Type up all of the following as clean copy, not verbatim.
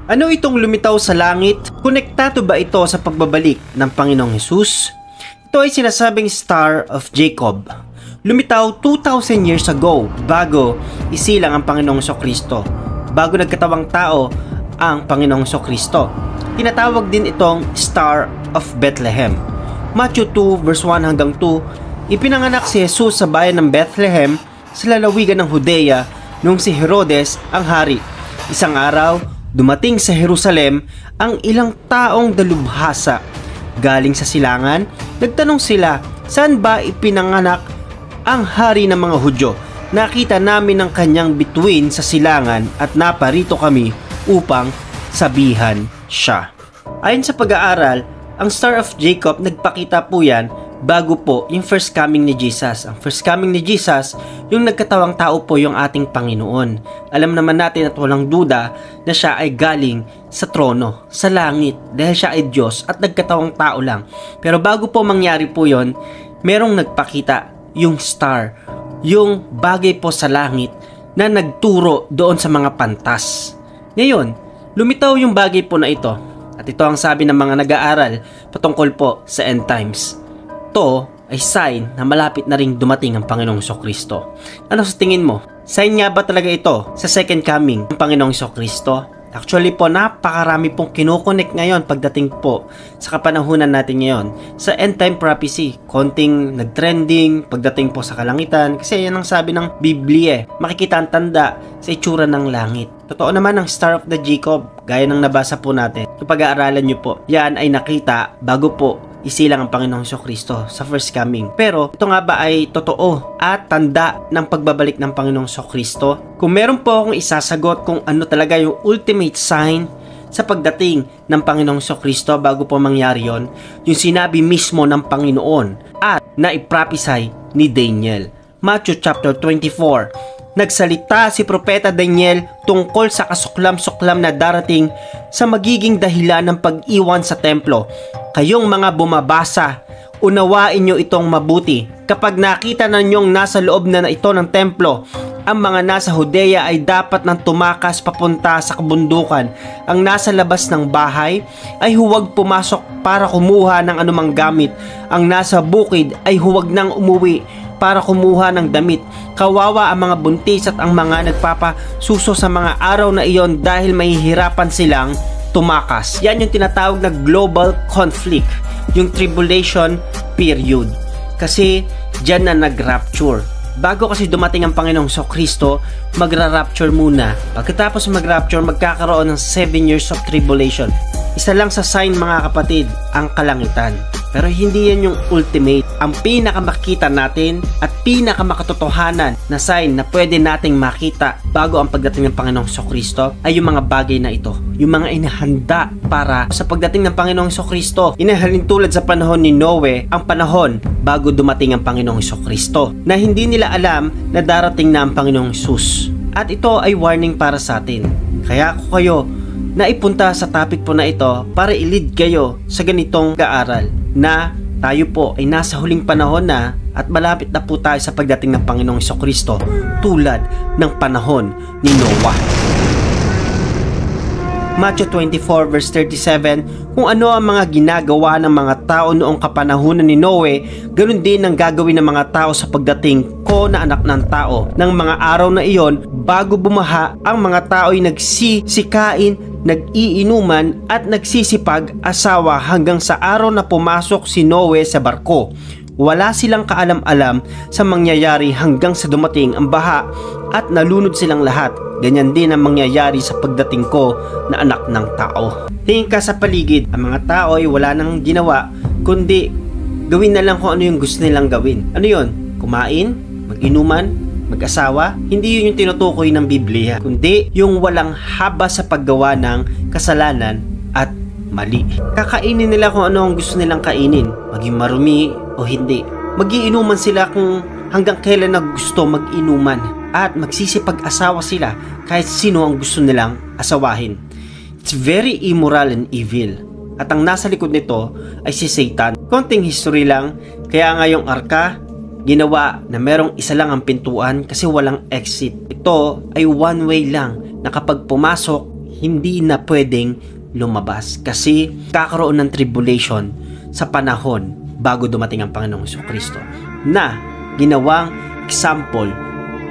Ano itong lumitaw sa langit? Konektado ba ito sa pagbabalik ng Panginoong Hesus? Ito ay sinasabing Star of Jacob. Lumitaw 2,000 years ago bago isilang ang Panginoong Kristo, bago nagkatawang tao ang Panginoong Kristo. Tinatawag din itong Star of Bethlehem. Matthew 2 verse 1 hanggang 2, ipinanganak si Jesus sa bayan ng Bethlehem sa lalawigan ng Judea noong si Herodes ang hari. Isang araw, dumating sa Jerusalem ang ilang taong dalubhasa. Galing sa silangan, nagtanong sila, saan ba ipinanganak ang hari ng mga Hudyo? Nakita namin ang kanyang bituin sa silangan at naparito kami upang sabihan siya. Ayon sa pag-aaral, ang Star of Jacob nagpakita po yan bago po yung first coming ni Jesus. Ang first coming ni Jesus, yung nagkatawang tao po yung ating Panginoon. Alam naman natin at walang duda na siya ay galing sa trono, sa langit, dahil siya ay Diyos at nagkatawang tao lang. Pero bago po mangyari po yon, merong nagpakita yung star, yung bagay po sa langit na nagturo doon sa mga pantas. Ngayon, lumitaw yung bagay po na ito. At ito ang sabi ng mga nag-aaral patungkol po sa end times. Ito ay sign na malapit na ring dumating ang Panginoong Kristo. Ano sa tingin mo? Sign nga ba talaga ito sa second coming ng Panginoong Kristo? Actually po, napakarami pong kinukonek ngayon pagdating po sa kapanahunan natin ngayon. Sa end time prophecy, konting nagtrending pagdating po sa kalangitan. Kasi yan ang sabi ng Biblia. Makikita ang tanda sa itsura ng langit. Totoo naman ang Star of the Jacob, gaya ng nabasa po natin. Kung pag-aaralan nyo po, yan ay nakita bago po isilang ang Panginoong Kristo sa first coming. Pero ito nga ba ay totoo at tanda ng pagbabalik ng Panginoong Kristo? Kung meron po akong isasagot kung ano talaga yung ultimate sign sa pagdating ng Panginoong Kristo bago po mangyari yon, yung sinabi mismo ng Panginoon at naiprophesy ni Daniel. Matthew chapter 24. Nagsalita si Propeta Daniel tungkol sa kasuklam-suklam na darating sa magiging dahilan ng pag-iwan sa templo. Kayong mga bumabasa, unawain nyo itong mabuti. Kapag nakita na nyong nasa loob na ito ng templo, ang mga nasa Judea ay dapat nang tumakas papunta sa kabundukan. Ang nasa labas ng bahay ay huwag pumasok para kumuha ng anumang gamit. Ang nasa bukid ay huwag nang umuwi para kumuha ng damit. Kawawa ang mga buntis at ang mga nagpapasuso sa mga araw na iyon dahil mahihirapan silang tumakas. Yan yung tinatawag na global conflict, yung tribulation period. Kasi dyan na nag-rapture. Bago kasi dumating ang Panginoong Kristo, magra-rapture muna. Pagkatapos mag-rapture, magkakaroon ng 7 years of tribulation. Isa lang sa sign, mga kapatid, ang kalangitan. Pero hindi yan yung ultimate. Ang pinakamakita natin at pinakamakatotohanan na sign na pwede nating makita bago ang pagdating ng Panginoong Kristo ay yung mga bagay na ito. Yung mga inahanda para sa pagdating ng Panginoong Kristo. Inahalin tulad sa panahon ni Noe, ang panahon bago dumating ang Panginoong Kristo, na hindi nila alam na darating na ang Panginoong Hesus. At ito ay warning para sa atin. Kaya ako kayo naipunta sa topic po na ito para i-lead kayo sa ganitong pag-aaral na tayo po ay nasa huling panahon na at malapit na po tayo sa pagdating ng Panginoong Kristo tulad ng panahon ni Noah. Matthew 24 verse 37, kung ano ang mga ginagawa ng mga tao noong kapanahunan ni Noe, ganun din ang gagawin ng mga tao sa pagdating ko na anak ng tao. Ng mga araw na iyon, bago bumaha, ang mga tao ay nagsisikain, nag-iinuman at nagsisipag-asawa hanggang sa araw na pumasok si Noe sa barko. Wala silang kaalam-alam sa mangyayari hanggang sa dumating ang baha at nalunod silang lahat. Ganyan din ang mangyayari sa pagdating ko na anak ng tao. Tingin ka sa paligid, ang mga tao ay wala nang ginawa kundi gawin na lang kung ano yung gusto nilang gawin. Ano yun? Kumain? Mag-inuman? Mag-asawa? Hindi yun yung tinutukoy ng Biblia, kundi yung walang haba sa paggawa ng kasalanan at mali. Kakainin nila kung ano ang gusto nilang kainin, maging marumi o hindi. Mag-iinuman sila kung hanggang kailan na gusto mag-inuman. At magsisipag-asawa sila kahit sino ang gusto nilang asawahin. It's very immoral and evil. At ang nasa likod nito ay si Satan. Konting history lang, kaya nga yung arka ginawa na merong isa lang ang pintuan kasi walang exit. Ito ay one way lang na kapag pumasok, hindi na pwedeng lumabas kasi kakaroon ng tribulation sa panahon bago dumating ang Panginoong Jesucristo na ginawang example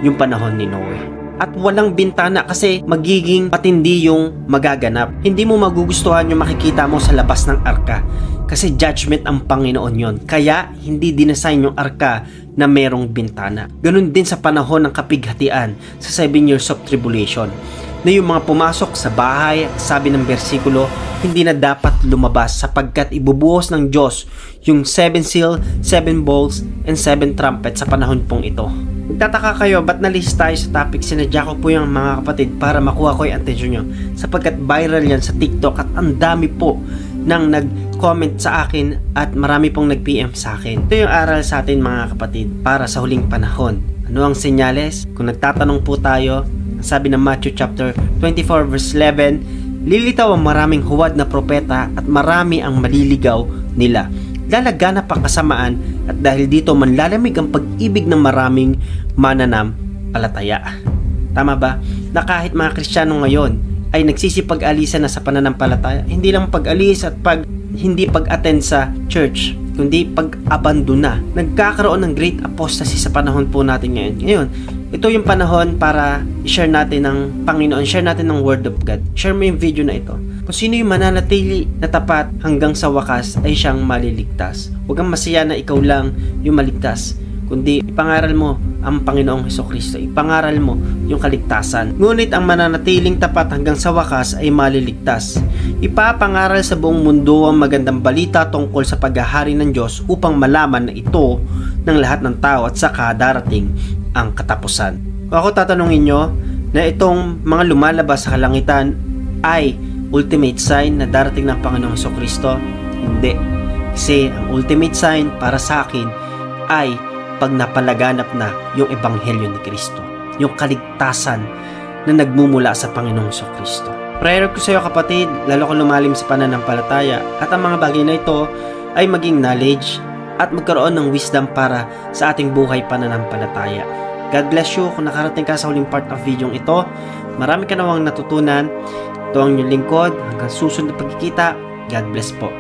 yung panahon ni Noe. At walang bintana kasi magiging patindi yung magaganap. Hindi mo magugustuhan yung makikita mo sa labas ng arka kasi judgment ang Panginoon yon. Kaya hindi dinesign yung arka na merong bintana. Ganun din sa panahon ng kapighatian sa 7 years of tribulation na yung mga pumasok sa bahay, sabi ng bersikulo, hindi na dapat lumabas sapagkat ibubuhos ng Diyos yung 7 seal, 7 bowls, and 7 trumpets sa panahon pong ito. Nagtataka kayo, ba't na-list tayo sa topic? Sinadya ko po yung mga kapatid para makuha ko yung attention nyo sapagkat viral yan sa TikTok at ang dami po nang nag-comment sa akin at marami pong nag-PM sa akin. Ito yung aral sa atin mga kapatid para sa huling panahon. Ano ang senyales? Kung nagtatanong po tayo, sabi ng Matthew chapter 24 verse 11, lilitaw ang maraming huwad na propeta at marami ang maliligaw nila. Lalaganap ang kasamaan at dahil dito manlalamig ang pag-ibig ng maraming mananampalataya. Tama ba? Na kahit mga Kristiyano ngayon ay nagsisipag-alisan na sa pananampalataya, hindi lang pag-alis at hindi pag-attend sa church, kundi pag-abandon na. Nagkakaroon ng great apostasy sa panahon po natin ngayon. Ngayon, ito yung panahon para i-share natin ng Panginoon, share natin ng Word of God. Share mo yung video na ito. Kung sino yung mananatili na tapat hanggang sa wakas ay siyang maliligtas. Huwag kang masaya na ikaw lang yung maligtas, kundi ipangaral mo ang Panginoong Jesucristo. Ipangaral mo yung kaligtasan. Ngunit ang mananatiling tapat hanggang sa wakas ay maliligtas. Ipapangaral sa buong mundo ang magandang balita tungkol sa paghahari ng Diyos upang malaman na ito ng lahat ng tao at saka darating ang katapusan. Kung ako tatanungin nyo na itong mga lumalabas sa kalangitan ay ultimate sign na darating ng Panginoong Jesucristo, hindi. Kasi ang ultimate sign para sa akin ay pag napalaganap na yung ebanghelyo ni Kristo, yung kaligtasan na nagmumula sa Panginoong Jesucristo. Prayer ko sa iyo kapatid, lalo kang lumalim sa pananampalataya at ang mga bagay na ito ay maging knowledge at magkaroon ng wisdom para sa ating buhay pananampalataya. God bless you kung nakarating ka sa huling part of video ito. Marami ka nawang natutunan. Ito ang inyong lingkod. Hanggang susunod na pagkikita. God bless po.